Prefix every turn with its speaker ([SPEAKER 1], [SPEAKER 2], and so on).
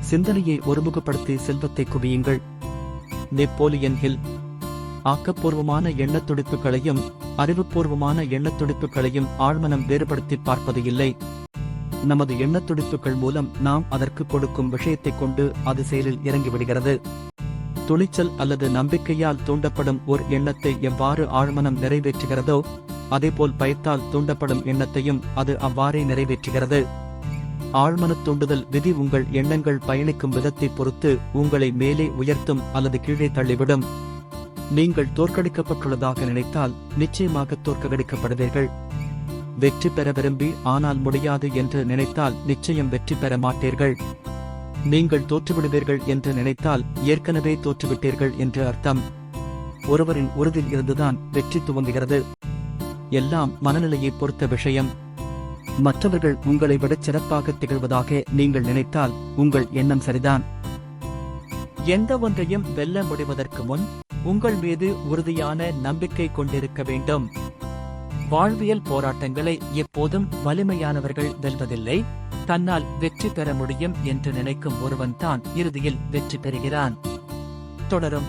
[SPEAKER 1] சிந்தனையை ஒருமுகப்படுத்தி செல்வத்தை குவியுங்கள். Napoleon hill. ஆக்கப்பூர்வமான எண்ணத் துடிப்புகளையும் அறிவுபூர்வமான எண்ணத் துடிப்புகளையும் ஆழ்மனம் வேறுபடுத்தி பார்ப்பது இல்லை. நமது எண்ணத் துடிப்புகள் மூலம் நாம் அதற்கு கொடுக்கும் விஷயத்தைக் கொண்டு அது செயலில் இறங்கிவிடுகிறது. துணிச்சல் அல்லது நம்பிக்கையால் தூண்டப்படும் ஓர் எண்ணத்தை எவ்வாறு ஆழ்மனம் நிறைவேற்றுகிறதோ அதேபோல் பயத்தால் தூண்டப்படும் எண்ணத்தையும் அது அவ்வாறே நிறைவேற்றுகிறது. ஆழ்மனத் தூண்டுதல் விதி உங்கள் எண்ணங்கள் பயணிக்கும் விதத்தை பொறுத்து உங்களை மேலே உயர்த்தும் அல்லது கீழே தள்ளிவிடும். நீங்கள் தோற்கடிக்கப்பட்டுள்ளதாக நினைத்தால் நிச்சயமாக தோற்கடிக்கப்படுவீர்கள். வெற்றி பெற விரும்பி ஆனால் முடியாது என்று நினைத்தால் நிச்சயம் வெற்றி பெற மாட்டீர்கள். நீங்கள் தோற்றுவிடுவீர்கள் என்று நினைத்தால் ஏற்கனவே தோற்றுவிட்டீர்கள் என்று அர்த்தம். ஒருவரின் உறுதியில் இருந்துதான் வெற்றி துவங்குகிறது. எல்லாம் மனநிலையை பொறுத்த விஷயம். மற்றவர்கள் உங்களை விட சிறப்பாக திகழ்வதாக நீங்கள் நினைத்தால் உங்கள் எண்ணம் சரிதான். எந்த ஒன்றையும் வெல்ல முடிவதற்கு முன் உங்கள் மீது உறுதியான நம்பிக்கை கொண்டிருக்க வேண்டும். வாழ்வியல் போராட்டங்களை எப்போதும் வலிமையானவர்கள் வெல்வதில்லை. தன்னால் வெற்றி பெற முடியும் என்று நினைக்கும் ஒருவன் தான் இறுதியில் வெற்றி பெறுகிறான். தொடரும்.